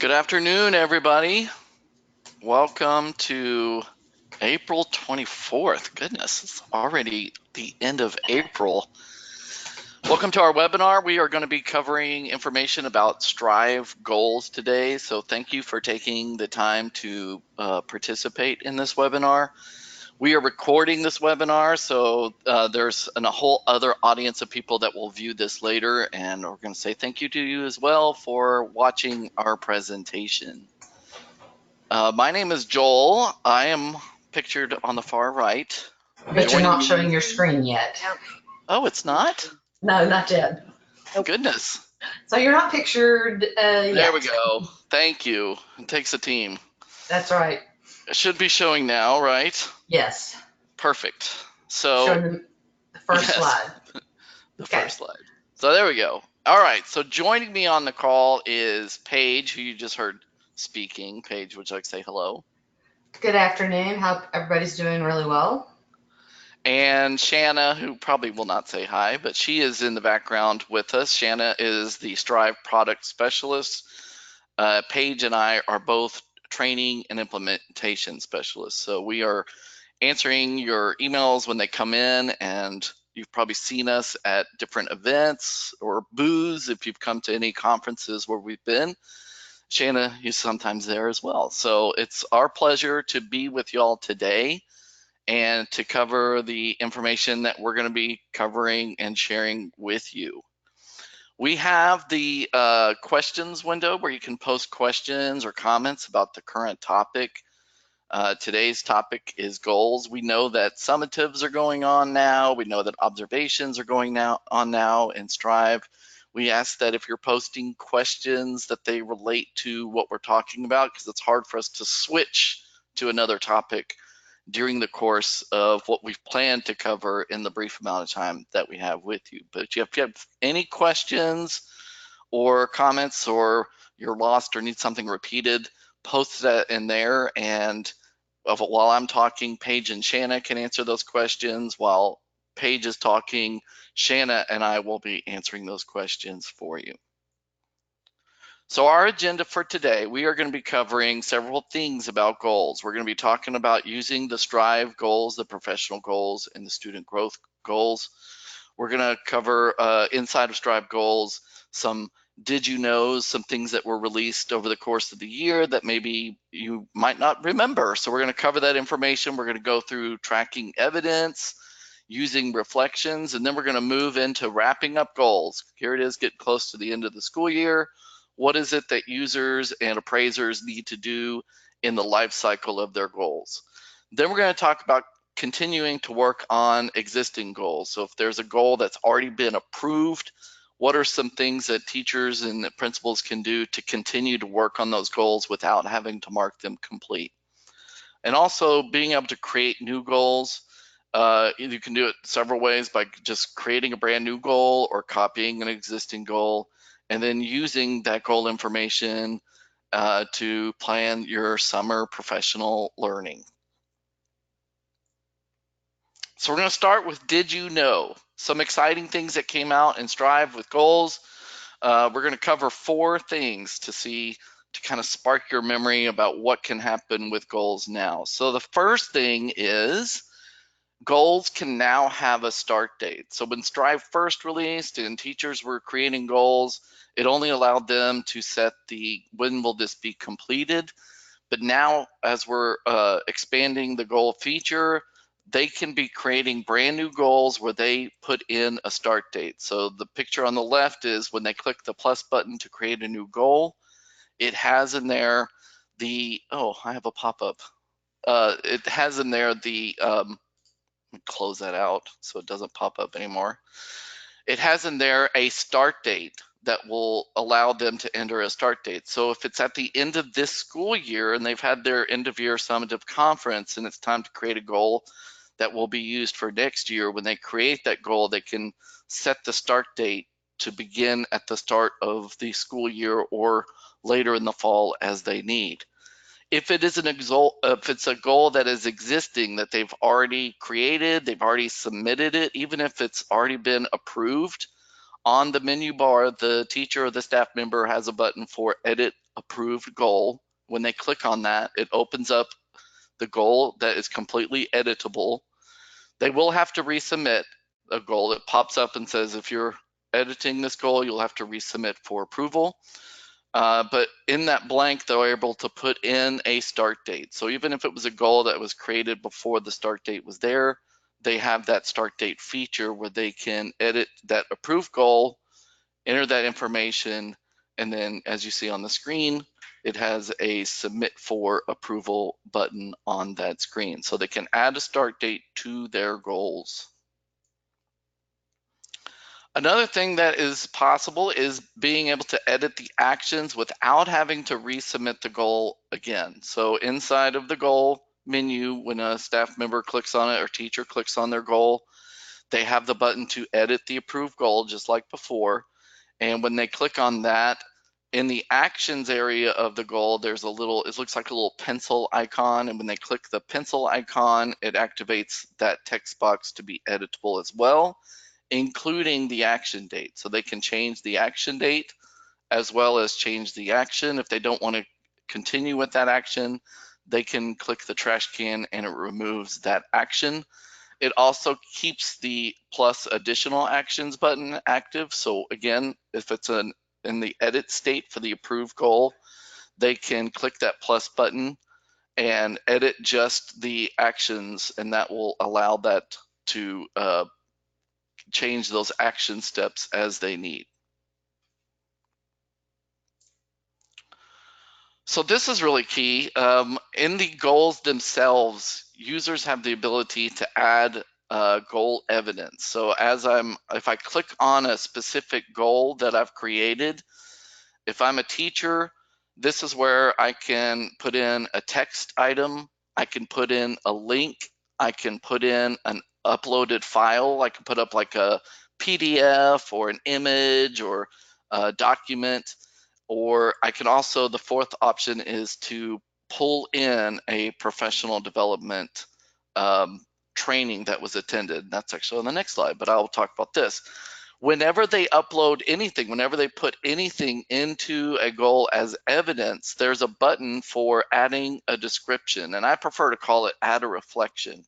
Good afternoon, everybody. Welcome to April 24th. Goodness, it's already the end of April. Welcome to our webinar. We are going to be covering information about Strive goals today. So thank you for taking the time to participate in this webinar. We are recording this webinar, so there's a whole other audience of people that will view this later, and we're going to say thank you to you as well for watching our presentation. My name is Joel. I am pictured on the far right. But you're not showing your screen yet. Oh, it's not? No, not yet. Goodness. So you're not pictured yet. There we go. Thank you. It takes a team. That's right. It should be showing now, right? Yes. Perfect. So showing the first yes, slide. the first slide. So there we go. All right. So joining me on the call is Paige, who you just heard speaking. Paige, would you like to say hello? Good afternoon. Hope everybody's doing really well. And Shanna, who probably will not say hi, but she is in the background with us. Shanna is the Strive product specialist. Paige and I are both training and implementation specialists. So we are answering your emails when they come in, and you've probably seen us at different events or booths if you've come to any conferences where we've been. Shanna is sometimes there as well. So it's our pleasure to be with y'all today and to cover the information that we're going to be covering and sharing with you. We have the questions window where you can post questions or comments about the current topic. Today's topic is goals. We know that summatives are going on now. We know that observations are going on now in Strive. We ask that if you're posting questions that they relate to what we're talking about, because it's hard for us to switch to another topic during the course of what we've planned to cover in the brief amount of time that we have with you. But if you have any questions or comments, or you're lost or need something repeated, post that in there, and while I'm talking, Paige and Shanna can answer those questions. While Paige is talking, Shanna and I will be answering those questions for you. So our agenda for today, we are going to be covering several things about goals. We're going to be talking about using the Strive goals, the professional goals, and the student growth goals. We're going to cover inside of Strive goals some did you knows, some things that were released over the course of the year that maybe you might not remember. So we're going to cover that information. We're going to go through tracking evidence, using reflections, and then we're going to move into wrapping up goals. Here it is, getting close to the end of the school year. What is it that users and appraisers need to do in the life cycle of their goals? Then we're going to talk about continuing to work on existing goals. So if there's a goal that's already been approved, what are some things that teachers and principals can do to continue to work on those goals without having to mark them complete? And also being able to create new goals. You can do it several ways, by just creating a brand new goal or copying an existing goal, and then using that goal information to plan your summer professional learning. So we're going to start with did you know? Some exciting things that came out in Strive with goals. We're going to cover 4 things to kind of spark your memory about what can happen with goals now. So the first thing is goals can now have a start date. So when Strive first released and teachers were creating goals, it only allowed them to set the when will this be completed. But now, as we're expanding the goal feature, they can be creating brand new goals where they put in a start date. So the picture on the left is when they click the plus button to create a new goal, it has in there the, oh, I have a pop-up. It has in there the, close that out so it doesn't pop up anymore. It has in there a start date that will allow them to enter a start date. So if it's at the end of this school year and they've had their end of year summative conference and it's time to create a goal that will be used for next year, when they create that goal, they can set the start date to begin at the start of the school year or later in the fall as they need. If it is if it's a goal that is existing that they've already created, they've already submitted it, even if it's already been approved, on the menu bar, the teacher or the staff member has a button for edit approved goal. When they click on that, it opens up the goal that is completely editable. They will have to resubmit a goal. It pops up and says, if you're editing this goal, you'll have to resubmit for approval. But in that blank, they're able to put in a start date. So even if it was a goal that was created before the start date was there, they have that start date feature where they can edit that approved goal, enter that information, and then as you see on the screen, it has a submit for approval button on that screen. So they can add a start date to their goals. Another thing that is possible is being able to edit the actions without having to resubmit the goal again. So inside of the goal menu, when a staff member clicks on it or teacher clicks on their goal, they have the button to edit the approved goal just like before. And when they click on that, in the actions area of the goal, there's a little, it looks like a little pencil icon. And when they click the pencil icon, it activates that text box to be editable as well, including the action date. So they can change the action date as well as change the action. If they don't want to continue with that action, they can click the trash can and it removes that action. It also keeps the plus additional actions button active. So again, if it's in the edit state for the approved goal, they can click that plus button and edit just the actions, and that will allow that to change those action steps as they need. So this is really key. In the goals themselves, users have the ability to add goal evidence. So if I click on a specific goal that I've created, if I'm a teacher, this is where I can put in a text item, I can put in a link, I can put in an uploaded file, I can put up like a PDF or an image or a document, or I can also, the fourth option is to pull in a professional development training that was attended. That's actually on the next slide, but I'll talk about this. Whenever they upload anything, whenever they put anything into a goal as evidence, there's a button for adding a description, and I prefer to call it add a reflection.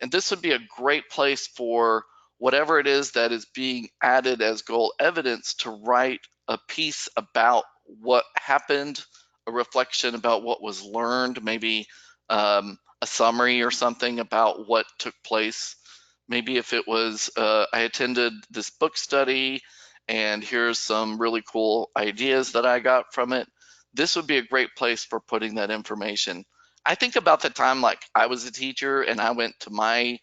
And this would be a great place for whatever it is that is being added as goal evidence to write a piece about what happened, a reflection about what was learned, maybe a summary or something about what took place. Maybe if it was, I attended this book study and here's some really cool ideas that I got from it. This would be a great place for putting that information. I think about the time like I was a teacher and I went to my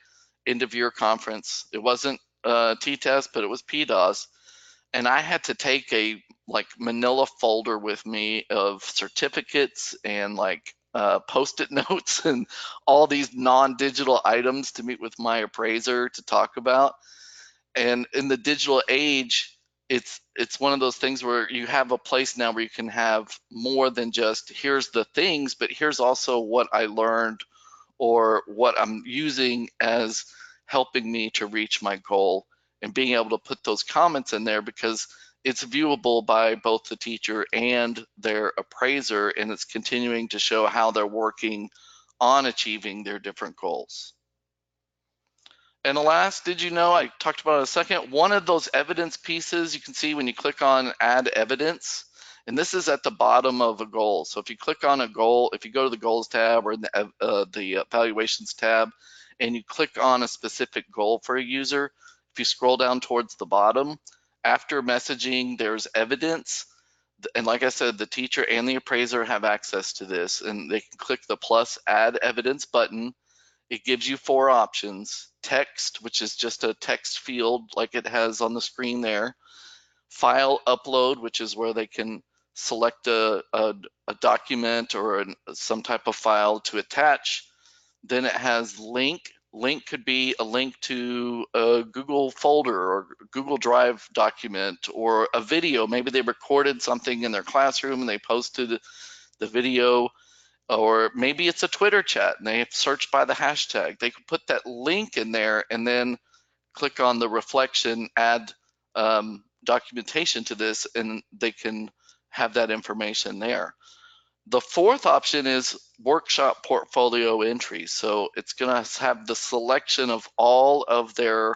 end of year conference. It wasn't T-test, but it was PDAS. And I had to take a like manila folder with me of certificates and like post-it notes and all these non-digital items to meet with my appraiser to talk about. And in the digital age, it's one of those things where you have a place now where you can have more than just here's the things, but here's also what I learned or what I'm using as helping me to reach my goal, and being able to put those comments in there because it's viewable by both the teacher and their appraiser, and it's continuing to show how they're working on achieving their different goals. And the last, did you know, I talked about it a second, one of those evidence pieces you can see when you click on add evidence, and this is at the bottom of a goal. So if you click on a goal, if you go to the goals tab or in the evaluations tab, and you click on a specific goal for a user, if you scroll down towards the bottom, after messaging, there's evidence. And like I said, the teacher and the appraiser have access to this, and they can click the plus add evidence button. It gives you four options: text, which is just a text field like it has on the screen there; file upload, which is where they can select a document or some type of file to attach. Then it has link. Link could be a link to a Google folder or Google Drive document or a video. Maybe they recorded something in their classroom and they posted the video, or maybe it's a Twitter chat and they have searched by the hashtag. They could put that link in there and then click on the reflection, add documentation to this, and they can have that information there. The fourth option is workshop portfolio entry. So it's going to have the selection of all of their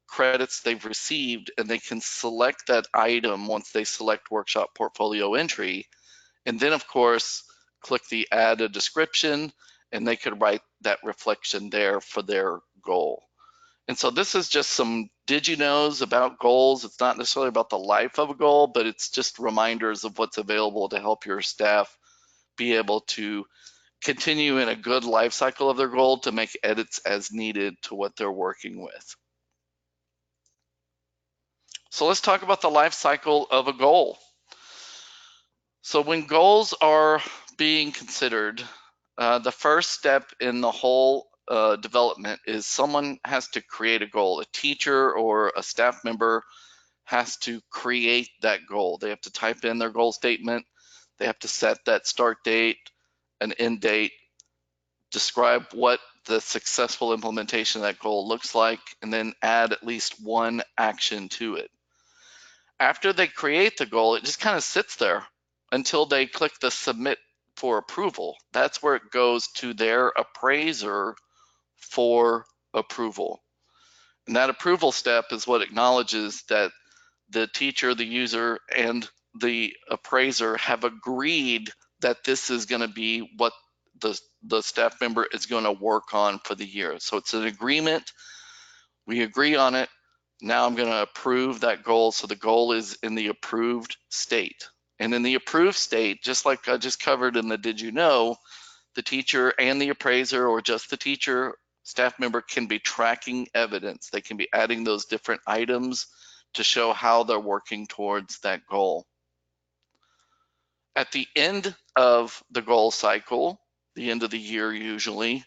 credits they've received, and they can select that item once they select workshop portfolio entry. And then, of course, click the add a description, and they could write that reflection there for their goal. And so this is just some did you knows about goals. It's not necessarily about the life of a goal, but it's just reminders of what's available to help your staff be able to continue in a good life cycle of their goal to make edits as needed to what they're working with. So let's talk about the life cycle of a goal. So when goals are being considered, the first step in the whole development is someone has to create a goal. A teacher or a staff member has to create that goal. They have to type in their goal statement. They have to set that start date, an end date, describe what the successful implementation of that goal looks like, and then add at least one action to it. After they create the goal, it just kind of sits there until they click the submit for approval. That's where it goes to their appraiser for approval. And that approval step is what acknowledges that the teacher, the user, and the appraiser have agreed that this is going to be what the staff member is going to work on for the year. So it's an agreement. We agree on it. Now I'm going to approve that goal. So the goal is in the approved state. And in the approved state, just like I just covered in the did you know, the teacher and the appraiser, or just the teacher, staff member, can be tracking evidence. They can be adding those different items to show how they're working towards that goal. At the end of the goal cycle, the end of the year usually,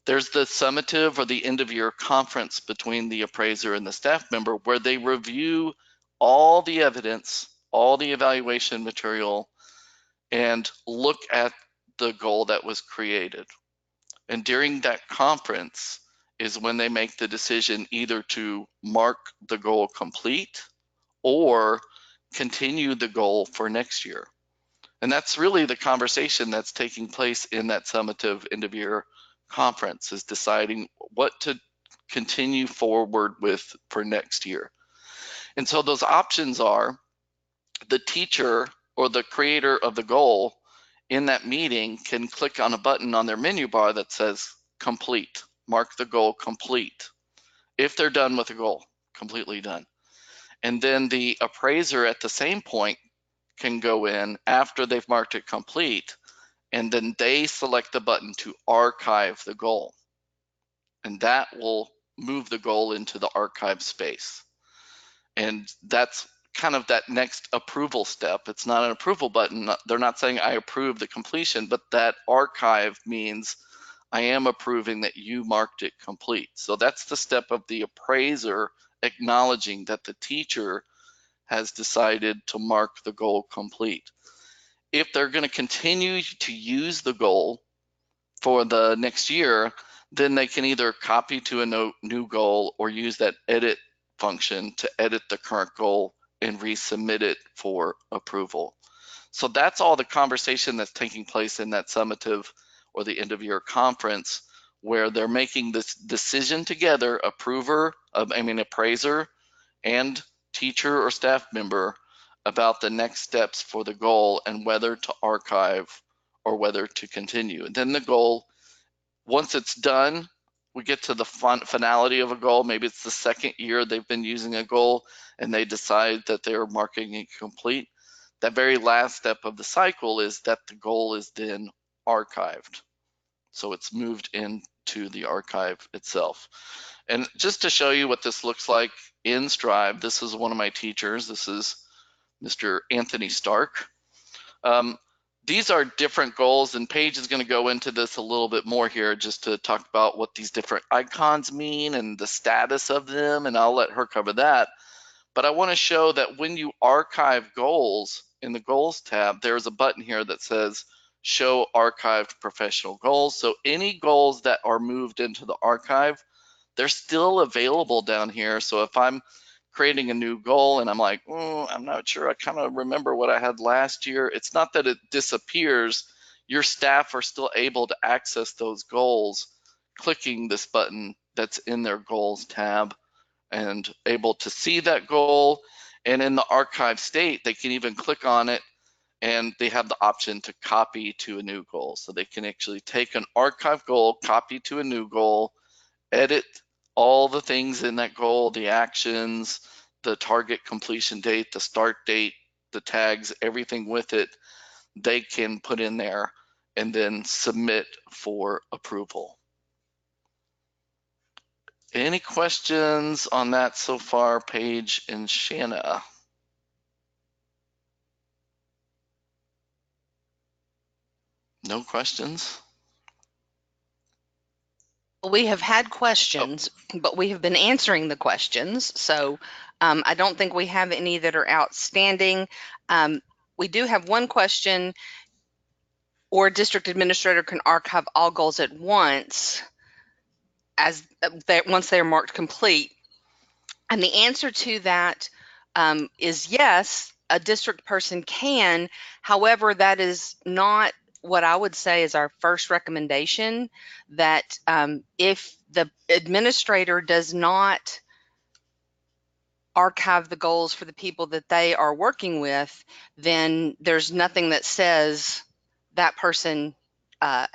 there's the summative or the end of year conference between the appraiser and the staff member where they review all the evidence, all the evaluation material, and look at the goal that was created. And during that conference is when they make the decision either to mark the goal complete or continue the goal for next year. And that's really the conversation that's taking place in that summative end of year conference, is deciding what to continue forward with for next year. And so those options are the teacher or the creator of the goal in that meeting can click on a button on their menu bar that says complete, mark the goal complete. If they're done with the goal, completely done. And then the appraiser at the same point can go in after they've marked it complete, and then they select the button to archive the goal. And that will move the goal into the archive space. And that's kind of that next approval step. It's not an approval button. They're not saying I approve the completion, but that archive means I am approving that you marked it complete. So that's the step of the appraiser acknowledging that the teacher has decided to mark the goal complete. If they're going to continue to use the goal for the next year, then they can either copy to a new goal or use that edit function to edit the current goal and resubmit it for approval. So that's all the conversation that's taking place in that summative or the end of year conference, where they're making this decision together, appraiser and teacher or staff member, about the next steps for the goal and whether to archive or whether to continue. And then the goal, once it's done, we get to the finality of a goal. Maybe it's the second year they've been using a goal and they decide that they're marking it complete. That very last step of the cycle is that the goal is then archived. So it's moved into the archive itself. And just to show you what this looks like in Strive, this is one of my teachers. This is Mr. Anthony Stark. These are different goals, and Paige is going to go into this a little bit more here just to talk about what these different icons mean and the status of them, and I'll let her cover that. But I want to show that when you archive goals in the Goals tab, there's a button here that says Show Archived Professional Goals. So any goals that are moved into the archive, they're still available down here. So if I'm creating a new goal and I'm like, oh, I'm not sure. I kind of remember what I had last year. It's not that it disappears. Your staff are still able to access those goals clicking this button that's in their goals tab and able to see that goal. And in the archive state, they can even click on it and they have the option to copy to a new goal. So they can actually take an archive goal, copy to a new goal, edit all the things in that goal, the actions, the target completion date, the start date, the tags, everything with it, they can put in there and then submit for approval. Any questions on that so far, Paige and Shanna? No questions? We have had Oh, questions, but we have been answering the questions. So I don't think we have any that are outstanding. We do have one question, or a district administrator can archive all goals at once once they're marked complete. And the answer to that is yes, a district person can. However, that is not what I would say is our first recommendation, that if the administrator does not archive the goals for the people that they are working with, then there's nothing that says that person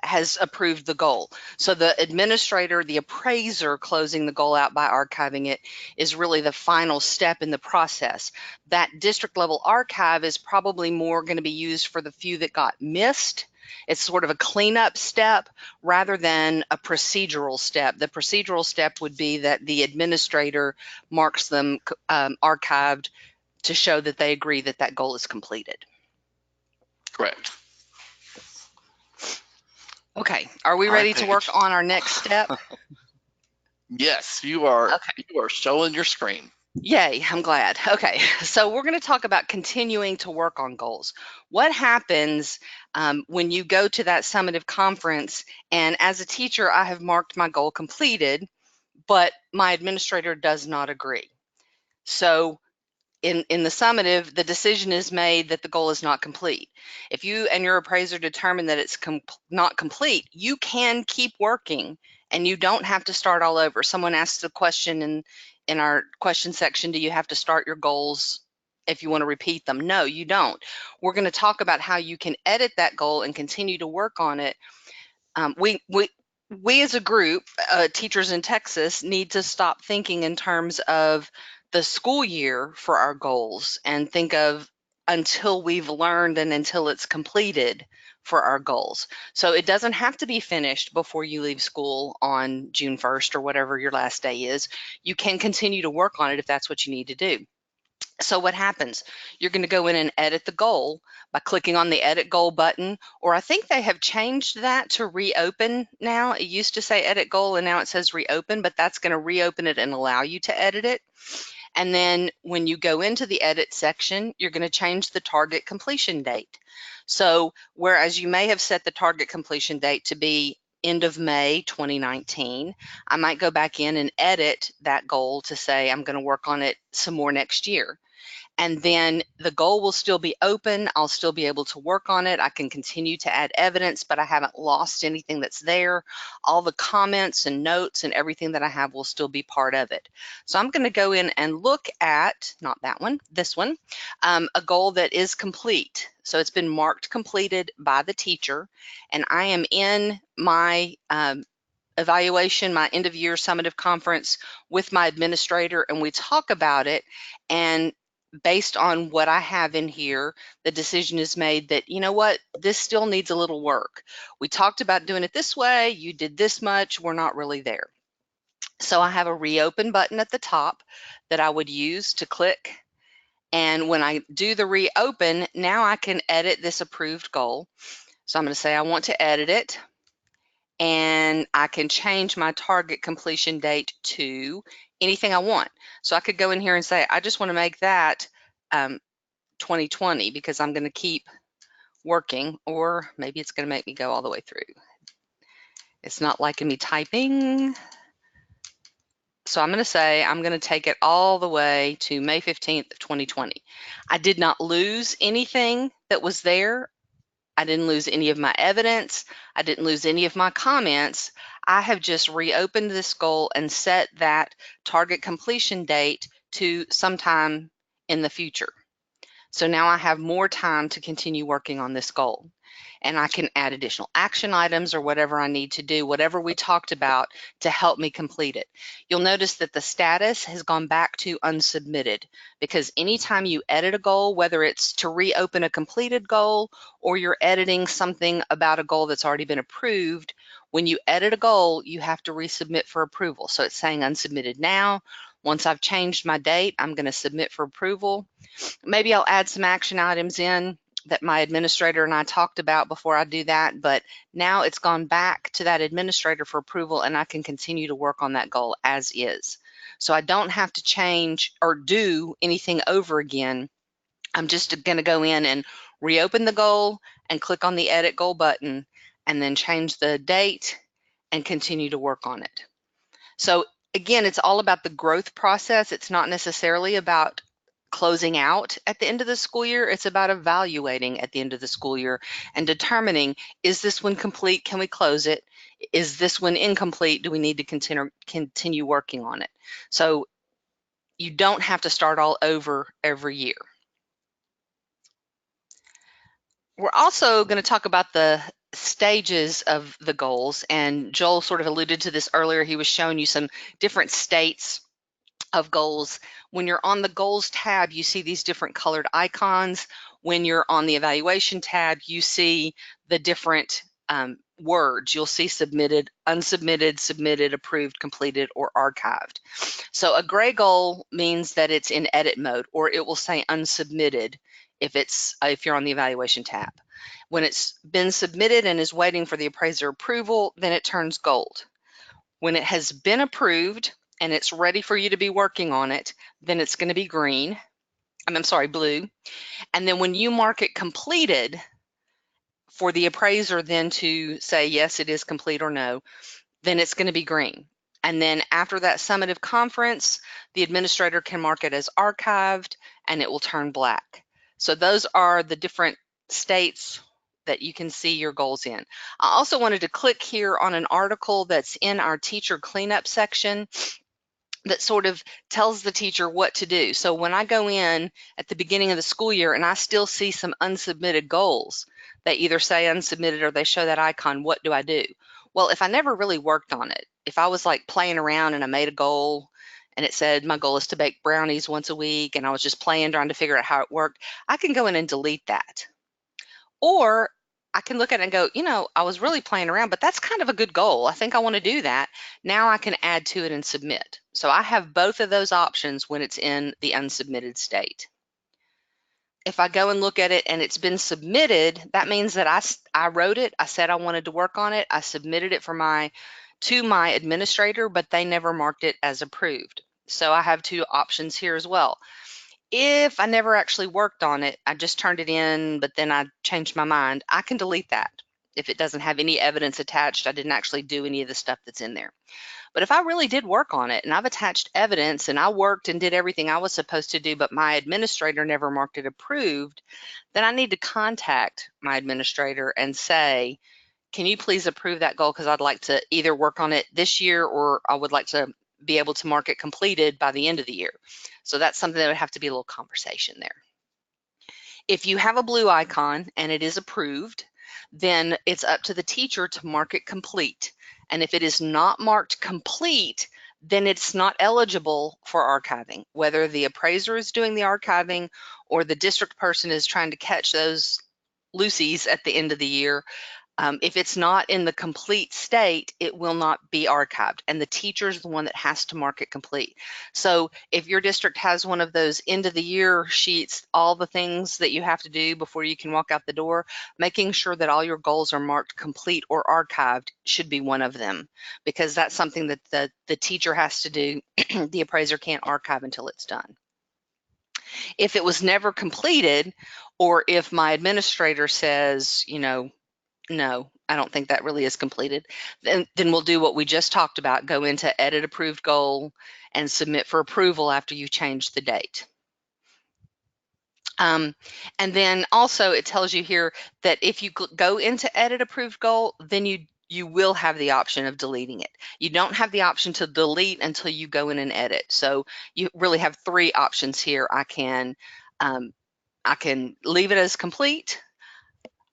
has approved the goal. So the administrator, the appraiser closing the goal out by archiving it is really the final step in the process. That district level archive is probably more going to be used for the few that got missed. It's sort of a cleanup step rather than a procedural step. The procedural step would be that the administrator marks them archived to show that they agree that that goal is completed. correct. Okay, are we All right, ready to work Paige. on our next step? Yes, you are. Okay. You are showing your screen. Yay, I'm glad. Okay, so we're going to talk about continuing to work on goals. What happens when you go to that summative conference, and as a teacher, I have marked my goal completed, but my administrator does not agree? So in the summative, the decision is made that the goal is not complete. If you and your appraiser determine that it's not complete, you can keep working and you don't have to start all over. Someone asked a question in our question section, do you have to start your goals if you want to repeat them? No, you don't. We're going to talk about how you can edit that goal and continue to work on it. We as a group, teachers in Texas, need to stop thinking in terms of the school year for our goals and think of until we've learned and until it's completed for our goals. So it doesn't have to be finished before you leave school on June 1st or whatever your last day is. You can continue to work on it if that's what you need to do. So what happens? You're going to go in and edit the goal by clicking on the edit goal button, or I think they have changed that to reopen now. It used to say edit goal and now it says reopen, but that's going to reopen it and allow you to edit it. And then when you go into the edit section, you're going to change the target completion date. So whereas you may have set the target completion date to be end of May 2019, I might go back in and edit that goal to say I'm going to work on it some more next year. And then the goal will still be open. I'll still be able to work on it. I can continue to add evidence, but I haven't lost anything that's there. All the comments and notes and everything that I have will still be part of it. So I'm going to go in and look at, not that one, this one, a goal that is complete. So it's been marked completed by the teacher, and I am in my evaluation, my end of year summative conference with my administrator, and we talk about it. And based on what I have in here, the decision is made that, you know what, this still needs a little work. We talked about doing it this way, you did this much, we're not really there. So I have a reopen button at the top that I would use to click. And when I do the reopen, now I can edit this approved goal. So I'm going to say I want to edit it, and I can change my target completion date to anything I want. So I could go in here and say, I just want to make that 2020 because I'm going to keep working, or maybe it's going to make me go all the way through. It's not liking me typing. So I'm going to say I'm going to take it all the way to May 15th of 2020. I did not lose anything that was there. I didn't lose any of my evidence. I didn't lose any of my comments. I have just reopened this goal and set that target completion date to sometime in the future. So now I have more time to continue working on this goal. And I can add additional action items or whatever I need to do, whatever we talked about to help me complete it. You'll notice that the status has gone back to unsubmitted, because anytime you edit a goal, whether it's to reopen a completed goal or you're editing something about a goal that's already been approved, when you edit a goal, you have to resubmit for approval. So it's saying unsubmitted now. Once I've changed my date, I'm going to submit for approval. Maybe I'll add some action items in that my administrator and I talked about before I do that, but now it's gone back to that administrator for approval and I can continue to work on that goal as is. So I don't have to change or do anything over again. I'm just going to go in and reopen the goal and click on the edit goal button and then change the date and continue to work on it. So again, it's all about the growth process. It's not necessarily about closing out at the end of the school year. It's about evaluating at the end of the school year and determining, is this one complete? Can we close it? Is this one incomplete? Do we need to continue working on it? So you don't have to start all over every year. We're also going to talk about the stages of the goals, and Joel sort of alluded to this earlier. He was showing you some different states of goals. When you're on the goals tab, you see these different colored icons. When you're on the evaluation tab, you see the different words. You'll see submitted, unsubmitted, submitted, approved, completed, or archived. So a gray goal means that it's in edit mode, or it will say unsubmitted if you're on the evaluation tab. When it's been submitted and is waiting for the appraiser approval, then it turns gold. When it has been approved and it's ready for you to be working on it, then it's going to be green. I'm sorry, blue. And then when you mark it completed for the appraiser then to say, yes, it is complete or no, then it's going to be green. And then after that summative conference, the administrator can mark it as archived and it will turn black. So those are the different states that you can see your goals in. I also wanted to click here on an article that's in our teacher cleanup section that sort of tells the teacher what to do. So when I go in at the beginning of the school year and I still see some unsubmitted goals, they either say unsubmitted or they show that icon, what do I do? Well, if I never really worked on it, if I was like playing around and I made a goal and it said my goal is to bake brownies once a week and I was just playing, trying to figure out how it worked, I can go in and delete that. Or I can look at it and go, I was really playing around, but that's kind of a good goal. I think I want to do that. Now I can add to it and submit. So I have both of those options when it's in the unsubmitted state. If I go and look at it and it's been submitted, that means that I wrote it. I said I wanted to work on it. I submitted it to my administrator, but they never marked it as approved. So I have two options here as well. If I never actually worked on it, I just turned it in, but then I changed my mind, I can delete that. If it doesn't have any evidence attached, I didn't actually do any of the stuff that's in there. But if I really did work on it and I've attached evidence and I worked and did everything I was supposed to do, but my administrator never marked it approved, then I need to contact my administrator and say, can you please approve that goal? Because I'd like to either work on it this year or I would like to be able to mark it completed by the end of the year. So that's something that would have to be a little conversation there. If you have a blue icon and it is approved, then it's up to the teacher to mark it complete. And if it is not marked complete, then it's not eligible for archiving. Whether the appraiser is doing the archiving or the district person is trying to catch those loosies at the end of the year, if it's not in the complete state, it will not be archived, and the teacher is the one that has to mark it complete. So if your district has one of those end of the year sheets, all the things that you have to do before you can walk out the door, making sure that all your goals are marked complete or archived should be one of them, because that's something that the teacher has to do. The appraiser can't archive until it's done. If it was never completed, or if my administrator says, no, don't think that really is completed. Then we'll do what we just talked about, go into edit approved goal and submit for approval after you change the date. And then also it tells you here that if you go into edit approved goal, then you will have the option of deleting it. You don't have the option to delete until you go in and edit. So you really have three options here. I can leave it as complete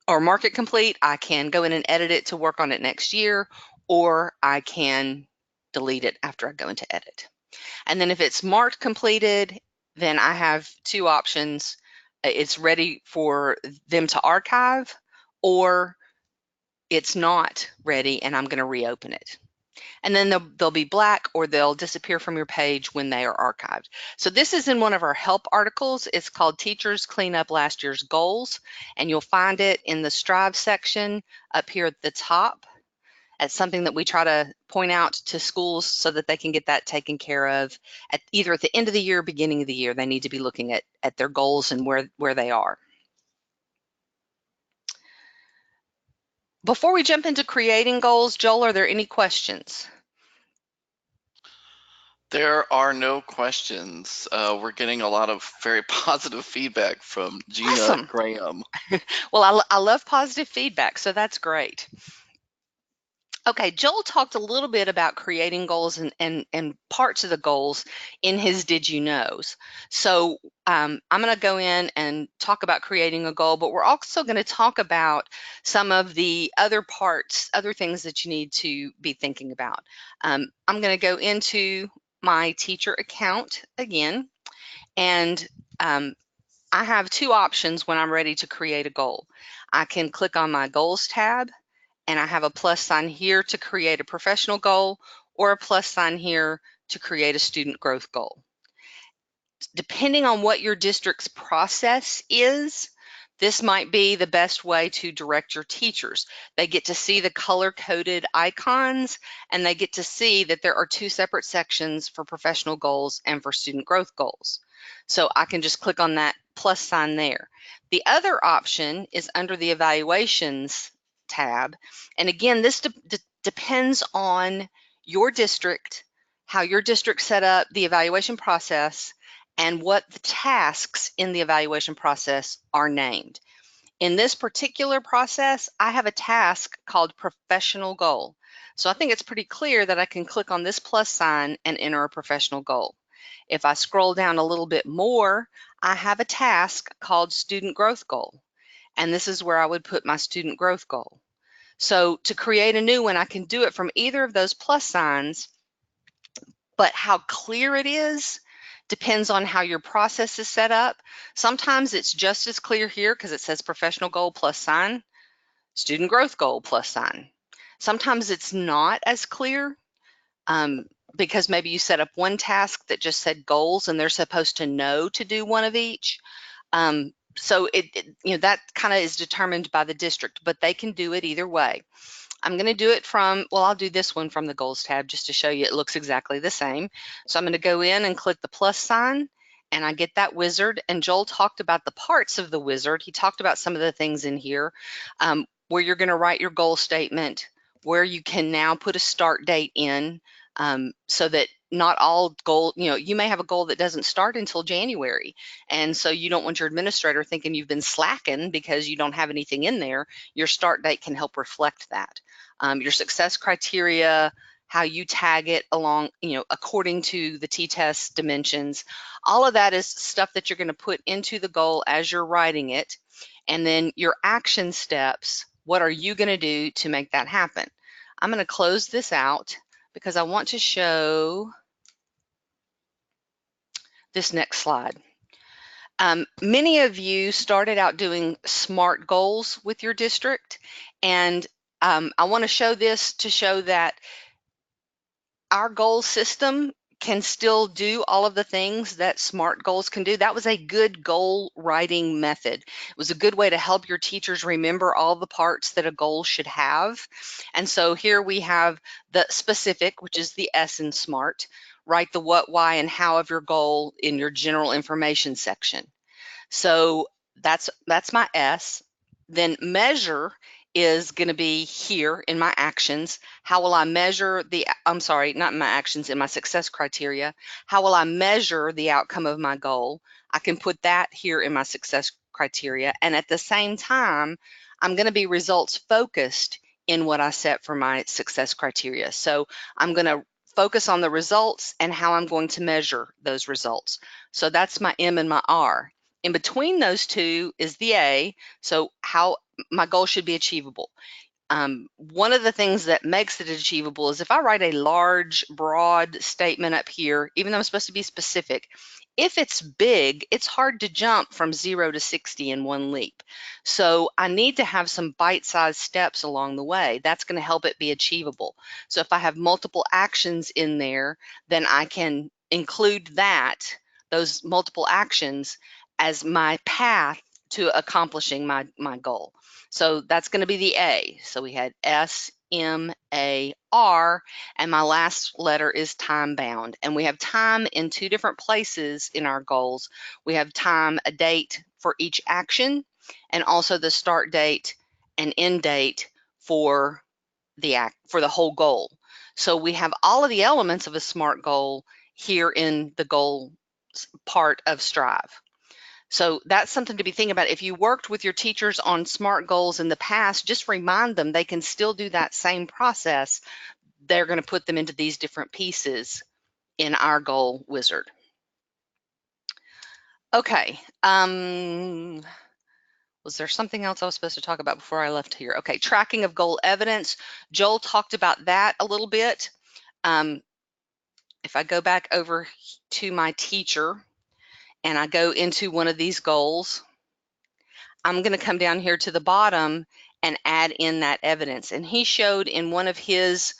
or mark it complete. I can go in and edit it to work on it next year, or I can delete it after I go into edit. And then if it's marked completed, then I have two options. It's ready for them to archive, or it's not ready and I'm going to reopen it. And then they'll be black, or they'll disappear from your page when they are archived. So this is in one of our help articles. It's called Teachers Clean Up Last Year's Goals, and you'll find it in the Strive section up here at the top. It's something that we try to point out to schools so that they can get that taken care of either at the end of the year or beginning of the year. They need to be looking at their goals and where they are. Before we jump into creating goals, Joel, are there any questions? There are no questions. We're getting a lot of very positive feedback from Gina Awesome. Graham. Well, I love positive feedback, so that's great. Okay, Joel talked a little bit about creating goals and parts of the goals in his Did You Knows. So I'm going to go in and talk about creating a goal, but we're also going to talk about some of the other parts, other things that you need to be thinking about. I'm going to go into my teacher account again, and I have two options when I'm ready to create a goal. I can click on my Goals tab, and I have a plus sign here to create a professional goal, or a plus sign here to create a student growth goal. Depending on what your district's process is, this might be the best way to direct your teachers. They get to see the color-coded icons, and they get to see that there are two separate sections for professional goals and for student growth goals. So I can just click on that plus sign there. The other option is under the evaluations tab. And again, this depends on your district, how your district set up the evaluation process, and what the tasks in the evaluation process are named. In this particular process, I have a task called professional goal. So I think it's pretty clear that I can click on this plus sign and enter a professional goal. If I scroll down a little bit more, I have a task called student growth goal. And this is where I would put my student growth goal. So to create a new one, I can do it from either of those plus signs, but how clear it is depends on how your process is set up. Sometimes it's just as clear here because it says professional goal plus sign, student growth goal plus sign. Sometimes it's not as clear because maybe you set up one task that just said goals and they're supposed to know to do one of each. So that kind of is determined by the district, but they can do it either way. I'm going to do it from, well, I'll do this one from the goals tab just to show you it looks exactly the same. So I'm going to go in and click the plus sign, and I get that wizard. And Joel talked about the parts of the wizard. He talked about some of the things in here where you're going to write your goal statement, where you can now put a start date in so that not all goal, you may have a goal that doesn't start until January. And so you don't want your administrator thinking you've been slacking because you don't have anything in there. Your start date can help reflect that. Your success criteria, how you tag it along, according to the T-test dimensions, all of that is stuff that you're going to put into the goal as you're writing it. And then your action steps, what are you going to do to make that happen? I'm going to close this out because I want to show this next slide. Many of you started out doing SMART goals with your district, and I want to show this to show that our goal system can still do all of the things that SMART goals can do. That was a good goal writing method. It was a good way to help your teachers remember all the parts that a goal should have. And so here we have the specific, which is the S in SMART. Write the what, why, and how of your goal in your general information section. So that's my S. Then measure is going to be here in my actions. How will I measure I'm sorry, not in my actions, in my success criteria. How will I measure the outcome of my goal? I can put that here in my success criteria. And at the same time, I'm going to be results focused in what I set for my success criteria. So I'm going to focus on the results and how I'm going to measure those results. So that's my M and my R. In between those two is the A. So how my goal should be achievable. One of the things that makes it achievable is if I write a large, broad statement up here, even though I'm supposed to be specific, if it's big, it's hard to jump from 0 to 60 in one leap. So I need to have some bite-sized steps along the way. That's going to help it be achievable. So if I have multiple actions in there, then I can include those multiple actions as my path to accomplishing my goal. So that's going to be the A. So we had S, M, A, R, and my last letter is time bound. And we have time in two different places in our goals. We have time, a date for each action, and also the start date and end date for the whole goal. So we have all of the elements of a SMART goal here in the goal part of Strive. So that's something to be thinking about. If you worked with your teachers on SMART goals in the past, just remind them they can still do that same process. They're going to put them into these different pieces in our goal wizard. Okay. Was there something else I was supposed to talk about before I left here? Okay, tracking of goal evidence. Joel talked about that a little bit. If I go back over to my teacher and I go into one of these goals, I'm going to come down here to the bottom and add in that evidence. And he showed in one of his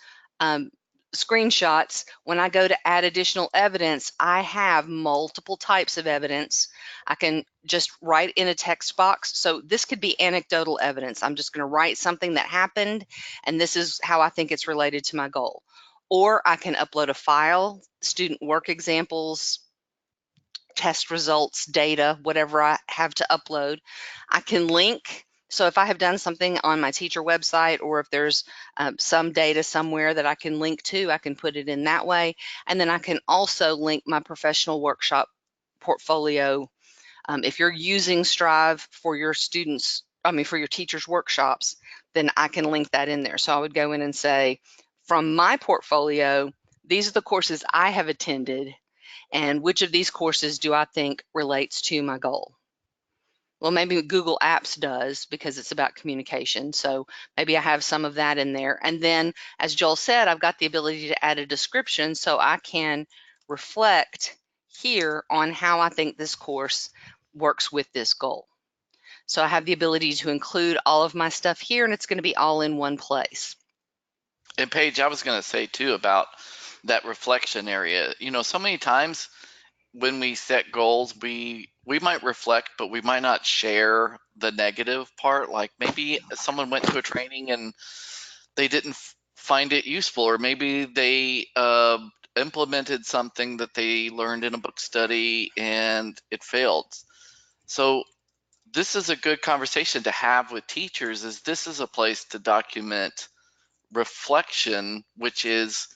screenshots, when I go to add additional evidence, I have multiple types of evidence. I can just write in a text box. So this could be anecdotal evidence. I'm just going to write something that happened, and this is how I think it's related to my goal. Or I can upload a file, student work examples, test results, data, whatever I have to upload. I can link. So if I have done something on my teacher website, or if there's some data somewhere that I can link to, I can put it in that way. And then I can also link my professional workshop portfolio. If you're using Strive for your students, for your teachers' workshops, then I can link that in there. So I would go in and say, from my portfolio, these are the courses I have attended, and which of these courses do I think relates to my goal? Well, maybe Google Apps does because it's about communication. So maybe I have some of that in there. And then, as Joel said, I've got the ability to add a description so I can reflect here on how I think this course works with this goal. So I have the ability to include all of my stuff here, and it's going to be all in one place. And Paige, I was going to say too about that reflection area. So many times when we set goals, we might reflect, but we might not share the negative part. Like maybe someone went to a training and they didn't find it useful, or maybe they implemented something that they learned in a book study and it failed. So this is a good conversation to have with teachers, is this is a place to document reflection, which is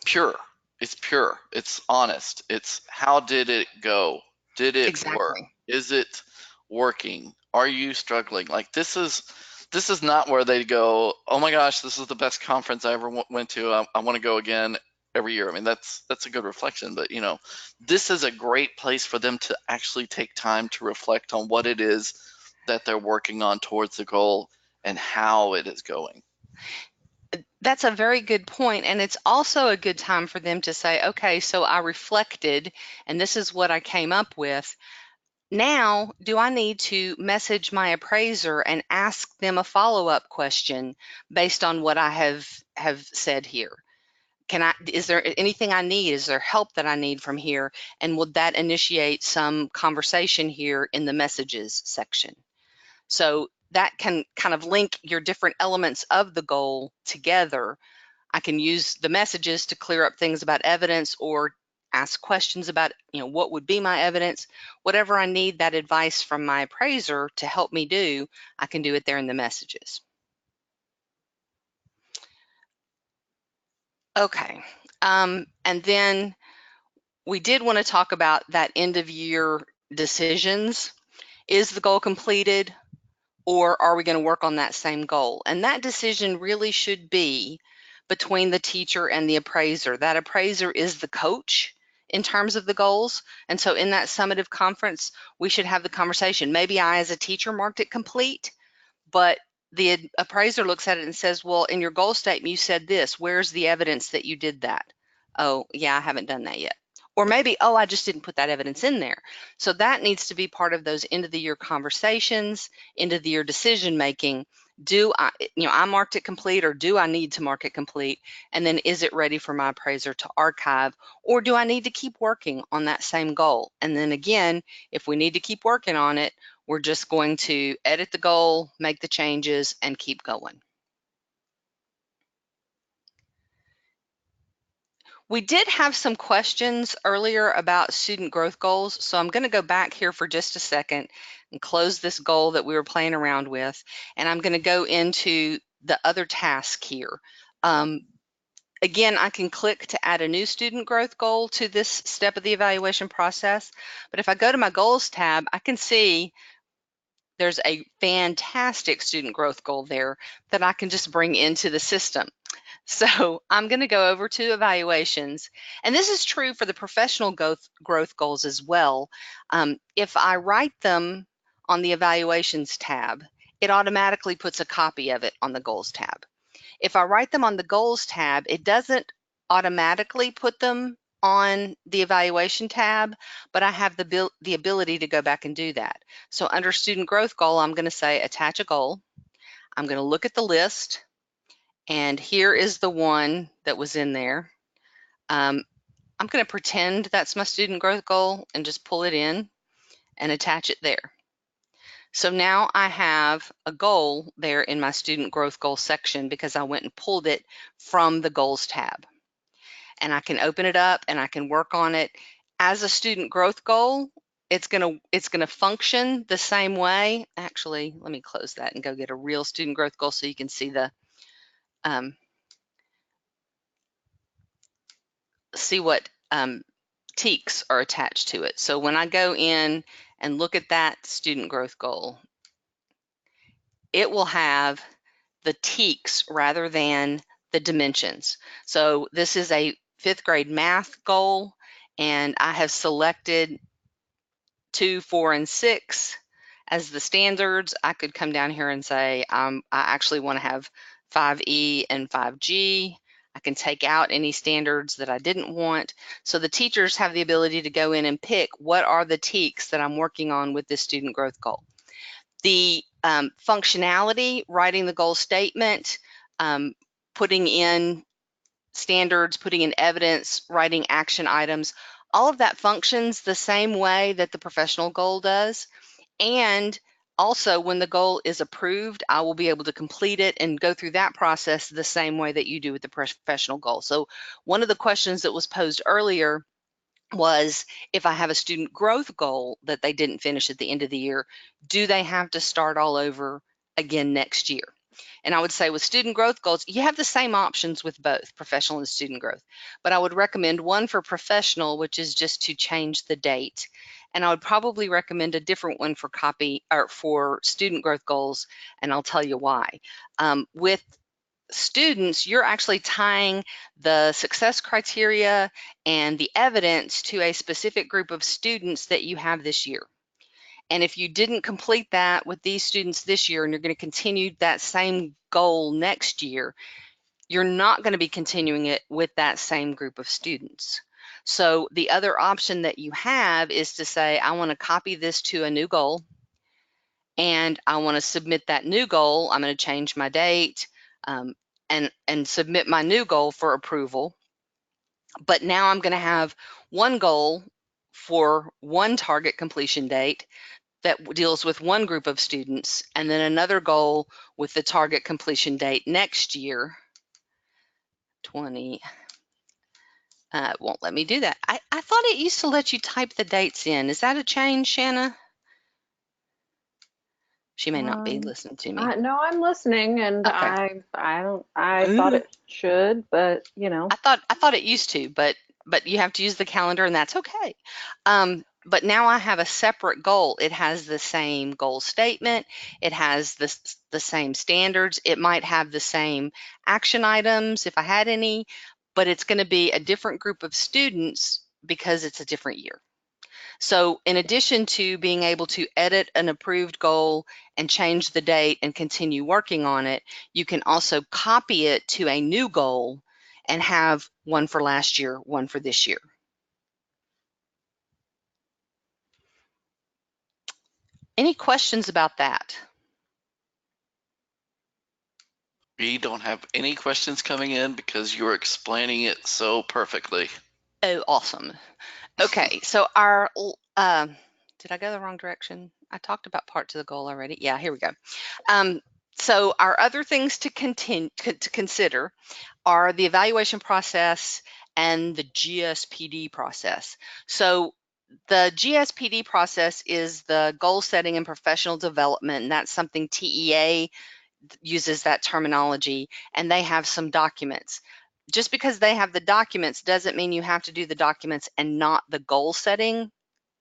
pure. It's pure. It's honest. It's how did it go? Did it work? Exactly. Is it working? Are you struggling? Like this is not where they go, oh my gosh, this is the best conference I ever went to. I want to go again every year. I mean, that's a good reflection, but this is a great place for them to actually take time to reflect on what it is that they're working on towards the goal and how it is going. That's a very good point, and it's also a good time for them to say, okay, so I reflected, and this is what I came up with. Now, do I need to message my appraiser and ask them a follow-up question based on what I have said here? Is there anything I need? Is there help that I need from here? And will that initiate some conversation here in the messages section? So that can kind of link your different elements of the goal together. I can use the messages to clear up things about evidence, or ask questions about, what would be my evidence. Whatever I need that advice from my appraiser to help me do, I can do it there in the messages. Okay. And then we did want to talk about that end of year decisions. Is the goal completed, or are we going to work on that same goal? And that decision really should be between the teacher and the appraiser. That appraiser is the coach in terms of the goals. And so in that summative conference, we should have the conversation. Maybe I, as a teacher, marked it complete, but the appraiser looks at it and says, well, in your goal statement, you said this. Where's the evidence that you did that? Oh, yeah, I haven't done that yet. Or maybe, oh, I just didn't put that evidence in there. So that needs to be part of those end of the year conversations, end of the year decision making. Do I, I marked it complete, or do I need to mark it complete? And then is it ready for my appraiser to archive, or do I need to keep working on that same goal? And then again, if we need to keep working on it, we're just going to edit the goal, make the changes, and keep going. We did have some questions earlier about student growth goals, so I'm going to go back here for just a second and close this goal that we were playing around with, and I'm going to go into the other task here. Again, I can click to add a new student growth goal to this step of the evaluation process, but if I go to my goals tab, I can see there's a fantastic student growth goal there that I can just bring into the system. So I'm going to go over to evaluations, and this is true for the professional growth goals as well. If I write them on the evaluations tab, it automatically puts a copy of it on the goals tab. If I write them on the goals tab, it doesn't automatically put them on the evaluation tab, but I have the ability to go back and do that. So under student growth goal, I'm going to say attach a goal. I'm going to look at the list, and here is the one that was in there. I'm going to pretend that's my student growth goal and just pull it in and attach it there. So now I have a goal there in my student growth goal section because I went and pulled it from the goals tab. And I can open it up and I can work on it. As a student growth goal, it's gonna function the same way. Actually, let me close that and go get a real student growth goal so you can see the what TEKs are attached to it. So when I go in and look at that student growth goal, it will have the TEKs rather than the dimensions. So this is a 5th grade math goal, and I have selected 2, 4, and 6 as the standards. I could come down here and say I actually want to have 5E and 5G. I can take out any standards that I didn't want. So the teachers have the ability to go in and pick what are the TEKs that I'm working on with this student growth goal. The functionality, writing the goal statement, putting in standards, putting in evidence, writing action items, all of that functions the same way that the professional goal does. And also, when the goal is approved, I will be able to complete it and go through that process the same way that you do with the professional goal. So one of the questions that was posed earlier was, if I have a student growth goal that they didn't finish at the end of the year, do they have to start all over again next year? And I would say with student growth goals, you have the same options with both professional and student growth, but I would recommend one for professional, which is just to change the date. And I would probably recommend a different one for for student growth goals, and I'll tell you why. With students, you're actually tying the success criteria and the evidence to a specific group of students that you have this year. And if you didn't complete that with these students this year and you're going to continue that same goal next year, you're not going to be continuing it with that same group of students. So the other option that you have is to say, I want to copy this to a new goal, and I want to submit that new goal. I'm going to change my date and submit my new goal for approval. But now I'm going to have one goal for one target completion date that deals with one group of students, and then another goal with the target completion date next year. 20. Won't let me do that. I thought it used to let you type the dates in. Is that a change, Shanna? She may not be listening to me. No, I'm listening, and Okay. I thought it should, but you know. I thought it used to, but you have to use the calendar, and that's okay. But now I have a separate goal. It has the same goal statement. It has the same standards. It might have the same action items if I had any, but it's going to be a different group of students because it's a different year. So in addition to being able to edit an approved goal and change the date and continue working on it, you can also copy it to a new goal and have one for last year, one for this year. Any questions about that? We don't have any questions coming in because you're explaining it so perfectly. Oh, awesome. Okay, so our, did I go the wrong direction? I talked about parts of the goal already. Yeah, here we go. So our other things to consider are the evaluation process and the GSPD process. So the GSPD process is the goal setting and professional development, and that's something TEA uses that terminology, and they have some documents. Just because they have the documents doesn't mean you have to do the documents and not the goal setting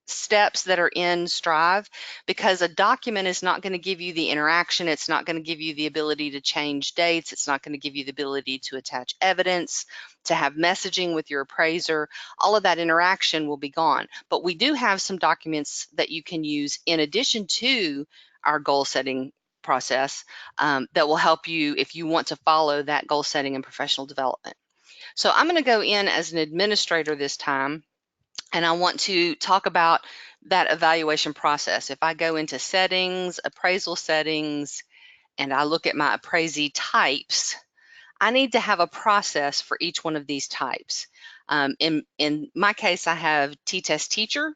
steps that are in Strive, because a document is not going to give you the interaction. It's not going to give you the ability to change dates. It's not going to give you the ability to attach evidence, to have messaging with your appraiser. All of that interaction will be gone. But we do have some documents that you can use in addition to our goal setting process that will help you if you want to follow that goal setting and professional development. So I'm going to go in as an administrator this time, and I want to talk about that evaluation process. If I go into settings, appraisal settings, and I look at my appraisee types, I need to have a process for each one of these types. In my case, I have T-Test Teacher.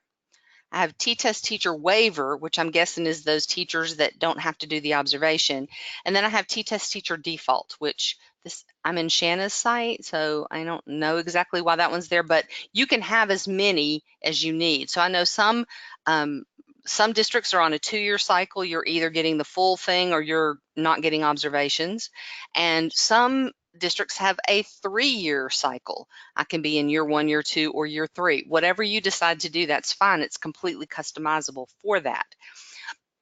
I have T-Test Teacher Waiver, which I'm guessing is those teachers that don't have to do the observation. And then I have T-Test Teacher Default, which I'm in Shanna's site, so I don't know exactly why that one's there, but you can have as many as you need. So I know some districts are on a 2-year cycle. You're either getting the full thing or you're not getting observations. And some districts have a 3-year cycle. I can be in year 1, year 2, or year 3. Whatever you decide to do, that's fine. It's completely customizable for that.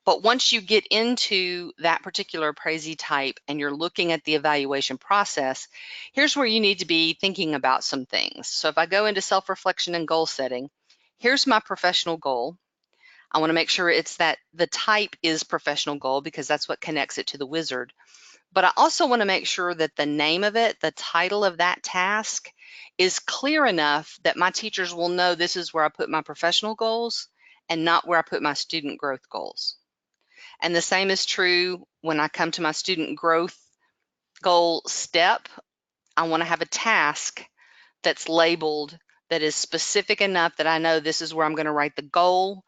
But once you get into that particular appraisee type and you're looking at the evaluation process, here's where you need to be thinking about some things. So if I go into self-reflection and goal setting, here's my professional goal. I want to make sure it's that the type is professional goal because that's what connects it to the wizard. But I also want to make sure that the name of it, the title of that task, is clear enough that my teachers will know this is where I put my professional goals and not where I put my student growth goals. And the same is true when I come to my student growth goal step. I want to have a task that's labeled that is specific enough that I know this is where I'm going to write the goal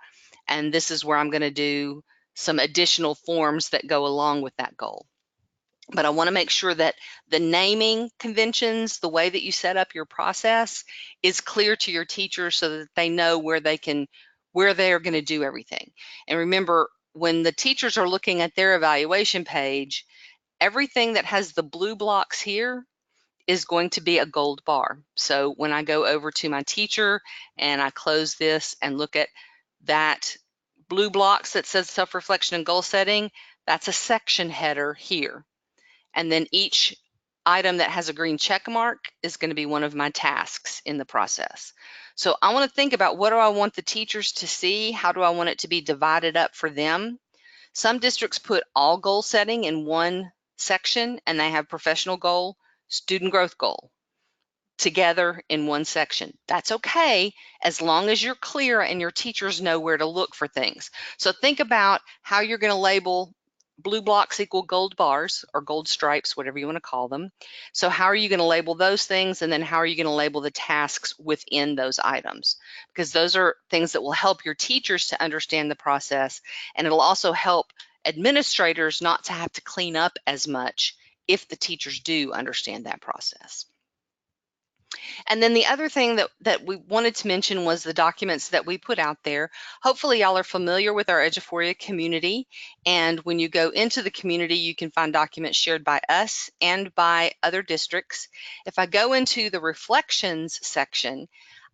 and this is where I'm going to do some additional forms that go along with that goal. But I want to make sure that the naming conventions, the way that you set up your process, is clear to your teachers so that they know where they're going to do everything. And remember, when the teachers are looking at their evaluation page, everything that has the blue blocks here is going to be a gold bar. So when I go over to my teacher and I close this and look at that blue blocks that says self-reflection and goal setting, that's a section header here. And then each item that has a green check mark is going to be one of my tasks in the process. So I want to think about, what do I want the teachers to see? How do I want it to be divided up for them? Some districts put all goal setting in one section, and they have professional goal, student growth goal together in one section. That's okay, as long as you're clear and your teachers know where to look for things. So think about how you're going to label blue blocks equal gold bars or gold stripes, whatever you want to call them. So how are you going to label those things? And then how are you going to label the tasks within those items? Because those are things that will help your teachers to understand the process, and it'll also help administrators not to have to clean up as much if the teachers do understand that process. And then the other thing that we wanted to mention was the documents that we put out there. Hopefully y'all are familiar with our Eduphoria community. And when you go into the community, you can find documents shared by us and by other districts. If I go into the reflections section,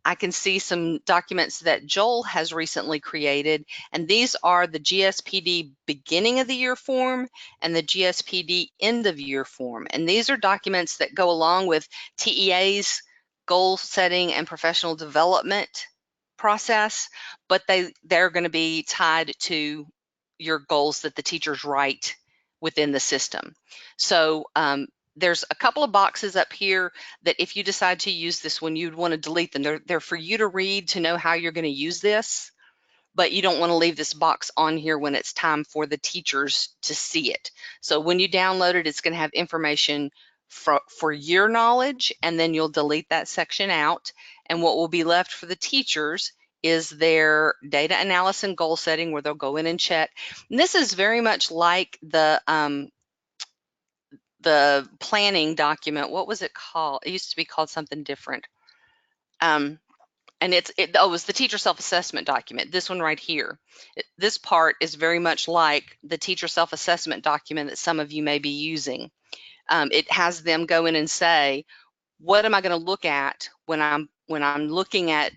I can see some documents that Joel has recently created, and these are the GSPD beginning of the year form and the GSPD end of year form. And these are documents that go along with TEA's goal setting and professional development process, but they're going to be tied to your goals that the teachers write within the system. So there's a couple of boxes up here that if you decide to use this one, you'd want to delete them. They're for you to read to know how you're going to use this, but you don't want to leave this box on here when it's time for the teachers to see it. So when you download it, it's going to have information for your knowledge, and then you'll delete that section out. And what will be left for the teachers is their data analysis and goal setting, where they'll go in and check. And this is very much like the planning document. What was it called? It used to be called something different. And it was the teacher self-assessment document. This one right here. This part is very much like the teacher self-assessment document that some of you may be using. It has them go in and say, what am I going to look at when I'm looking at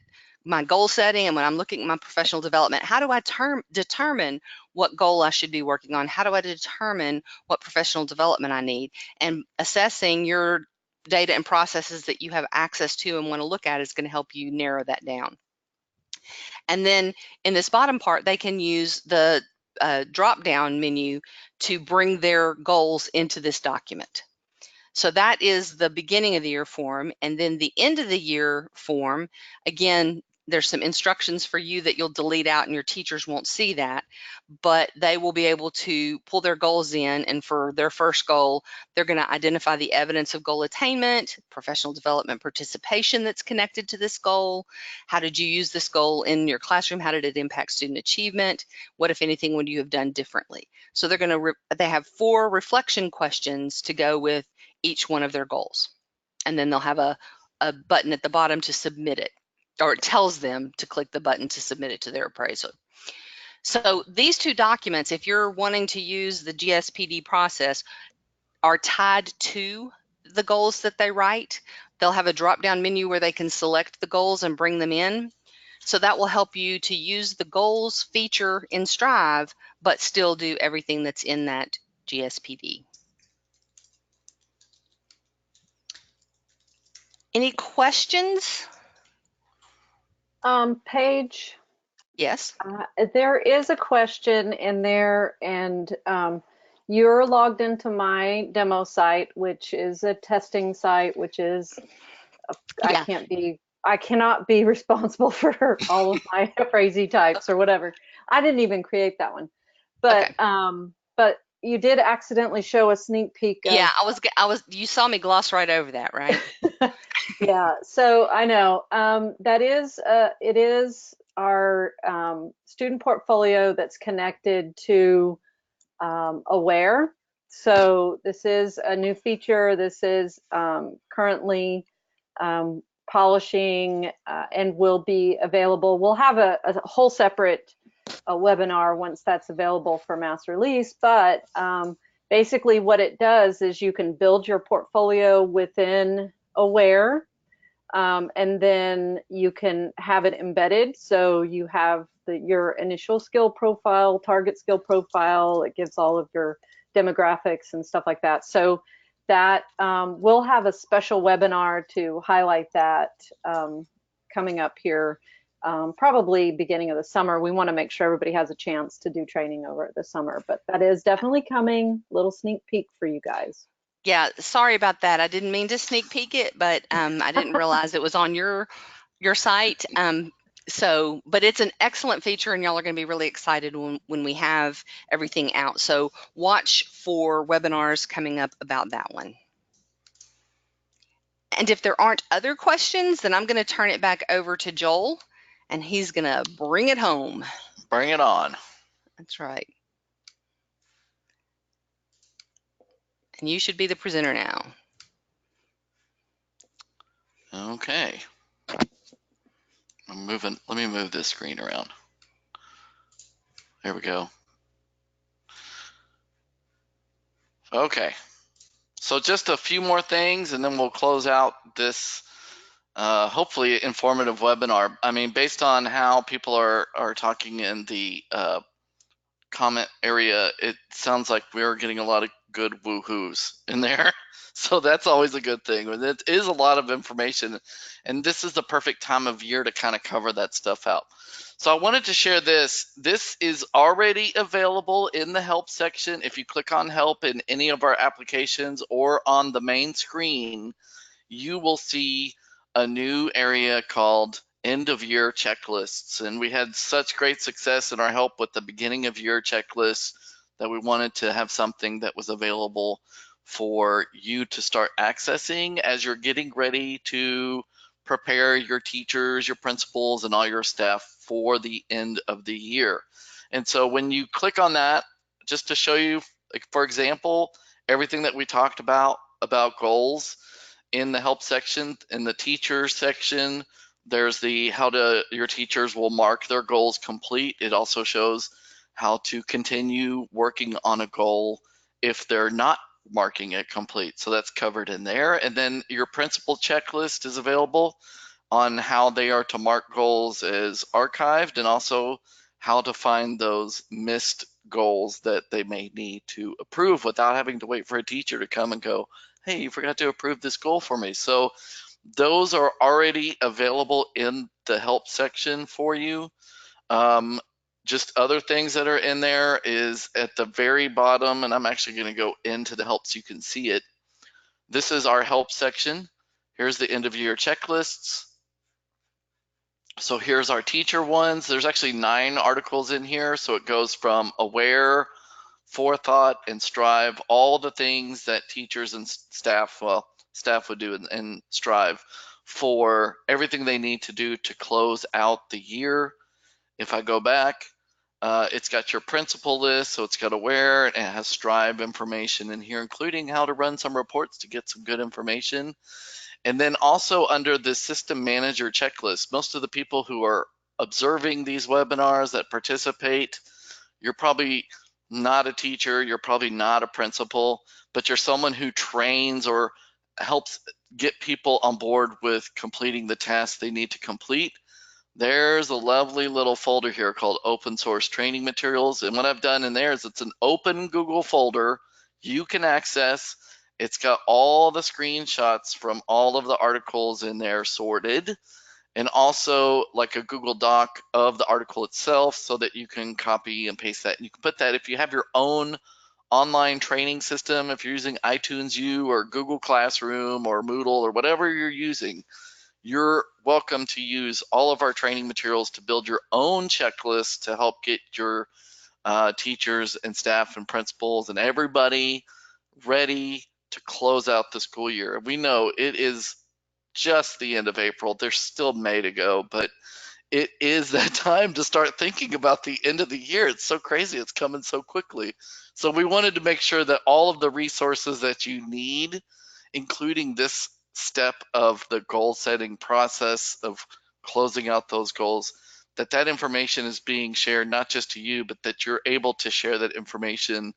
my goal setting and when I'm looking at my professional development? How do I determine what goal I should be working on? How do I determine what professional development I need? And assessing your data and processes that you have access to and want to look at is going to help you narrow that down. And then in this bottom part, they can use the drop-down menu to bring their goals into this document. So that is the beginning of the year form. And then the end of the year form, again, there's some instructions for you that you'll delete out and your teachers won't see that, but they will be able to pull their goals in, and for their first goal, they're going to identify the evidence of goal attainment, professional development participation that's connected to this goal. How did you use this goal in your classroom? How did it impact student achievement? What, if anything, would you have done differently? So they're going to, they have 4 reflection questions to go with each one of their goals. And then they'll have a button at the bottom to submit it, or it tells them to click the button to submit it to their appraisal. So these 2 documents, if you're wanting to use the GSPD process, are tied to the goals that they write. They'll have a drop-down menu where they can select the goals and bring them in. So that will help you to use the goals feature in Strive, but still do everything that's in that GSPD. Any questions? Paige, Yes. there is a question in there, and you're logged into my demo site, which is a testing site, which is Yeah. I cannot be responsible for all of my crazy types or whatever. I didn't even create that one, but Okay. but you did accidentally show a sneak peek of. Yeah, you saw me gloss right over that, right? Yeah, so I know that is it is our student portfolio that's connected to Aware. So this is a new feature. This is currently polishing and will be available. We'll have a whole separate webinar once that's available for mass release, but basically what it does is you can build your portfolio within Aware, and then you can have it embedded. So you have your initial skill profile, target skill profile. It gives all of your demographics and stuff like that. So that we'll have a special webinar to highlight that coming up here, probably beginning of the summer. We want to make sure everybody has a chance to do training over the summer, but that is definitely coming. Little sneak peek for you guys. Yeah, sorry about that. I didn't mean to sneak peek it, but I didn't realize it was on your site. But it's an excellent feature, and y'all are going to be really excited when we have everything out. So watch for webinars coming up about that one. And if there aren't other questions, then I'm going to turn it back over to Joel, and he's going to bring it home. Bring it on. That's right. And you should be the presenter now. Okay. Let me move this screen around. There we go. Okay. So just a few more things and then we'll close out this hopefully informative webinar. I mean, based on how people are talking in the comment area, it sounds like we're getting a lot of good woohoos in there. So that's always a good thing. It is a lot of information, and this is the perfect time of year to kind of cover that stuff out. So I wanted to share this. This is already available in the help section. If you click on help in any of our applications or on the main screen, you will see a new area called end of year checklists. And we had such great success in our help with the beginning of year checklists that we wanted to have something that was available for you to start accessing as you're getting ready to prepare your teachers, your principals, and all your staff for the end of the year. And so when you click on that, just to show you, like, for example, everything that we talked about goals, in the help section, in the teacher section, there's the your teachers will mark their goals complete. It also shows how to continue working on a goal if they're not marking it complete. So that's covered in there. And then your principal checklist is available on how they are to mark goals as archived, and also how to find those missed goals that they may need to approve without having to wait for a teacher to come and go, hey, you forgot to approve this goal for me. So those are already available in the help section for you. Just other things that are in there is at the very bottom, and I'm actually going to go into the help so you can see it. This is our help section. Here's the end of year checklists. So here's our teacher ones. There's actually 9 articles in here. So it goes from aware, forethought, and strive, all the things that teachers and staff, well, staff would do and strive for everything they need to do to close out the year. If I go back, it's got your principal list, so it's got aware, and it has strive information in here, including how to run some reports to get some good information. And then also under the system manager checklist, most of the people who are observing these webinars that participate, you're probably not a teacher, you're probably not a principal, but you're someone who trains or helps get people on board with completing the tasks they need to complete. There's a lovely little folder here called open source training materials. And what I've done in there is it's an open Google folder you can access. It's got all the screenshots from all of the articles in there sorted, and also like a Google Doc of the article itself so that you can copy and paste that. And you can put that if you have your own online training system, if you're using iTunes U or Google Classroom or Moodle or whatever you're using, you're welcome to use all of our training materials to build your own checklist to help get your teachers and staff and principals and everybody ready to close out the school year. We know it is just the end of April. There's still May to go, but it is that time to start thinking about the end of the year. It's so crazy. It's coming so quickly. So we wanted to make sure that all of the resources that you need, including this step of the goal setting process of closing out those goals, that information is being shared not just to you, but that you're able to share that information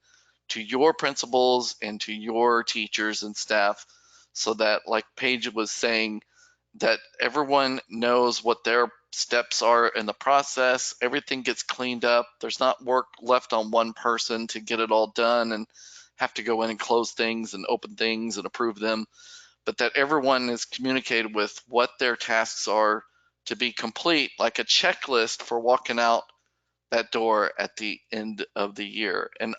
to your principals and to your teachers and staff, so that, like Paige was saying, that everyone knows what their steps are in the process. Everything gets cleaned up. There's not work left on one person to get it all done and have to go in and close things and open things and approve them, but that everyone is communicated with what their tasks are to be complete, like a checklist for walking out that door at the end of the year. And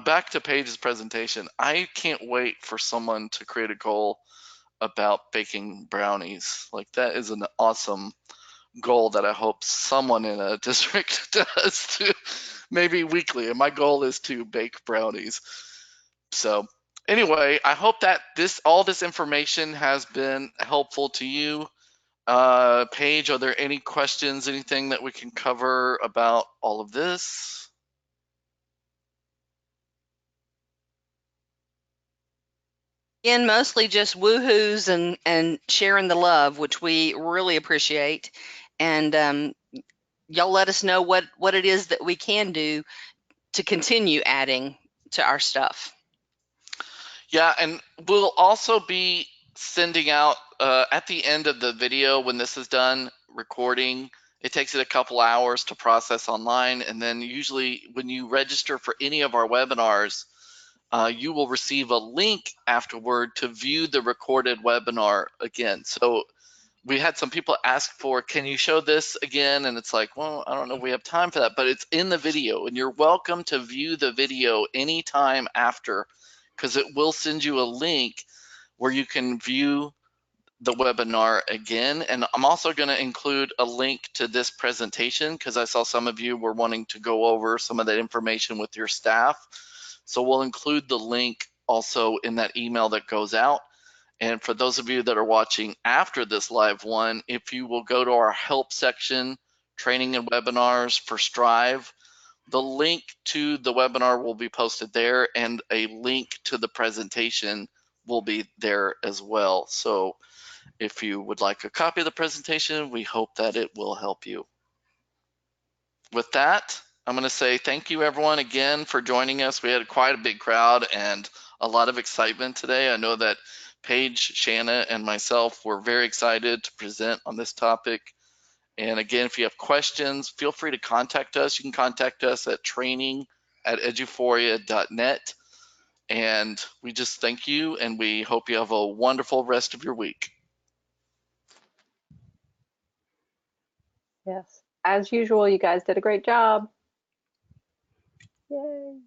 back to Paige's presentation, I can't wait for someone to create a goal about baking brownies. Like, that is an awesome goal that I hope someone in a district does to, maybe weekly. And my goal is to bake brownies. So anyway, I hope that all this information has been helpful to you. Paige, are there any questions, anything that we can cover about all of this? Again, mostly just woohoos and sharing the love, which we really appreciate. And y'all let us know what it is that we can do to continue adding to our stuff. Yeah, and we'll also be sending out at the end of the video when this is done recording. It takes it a couple hours to process online, and then usually when you register for any of our webinars, you will receive a link afterward to view the recorded webinar again. So we had some people ask for, can you show this again? And it's like, well, I don't know if we have time for that, but it's in the video, and you're welcome to view the video anytime after, because it will send you a link where you can view the webinar again. And I'm also going to include a link to this presentation because I saw some of you were wanting to go over some of that information with your staff. So we'll include the link also in that email that goes out. And for those of you that are watching after this live one, if you will go to our help section, training and webinars for Strive, the link to the webinar will be posted there, and a link to the presentation will be there as well. So if you would like a copy of the presentation, we hope that it will help you. With that, I'm going to say thank you everyone again for joining us. We had quite a big crowd and a lot of excitement today. I know that Paige, Shanna, and myself were very excited to present on this topic. And again, if you have questions, feel free to contact us. You can contact us at training@eduphoria.net. And we just thank you, and we hope you have a wonderful rest of your week. Yes. As usual, you guys did a great job. Yay.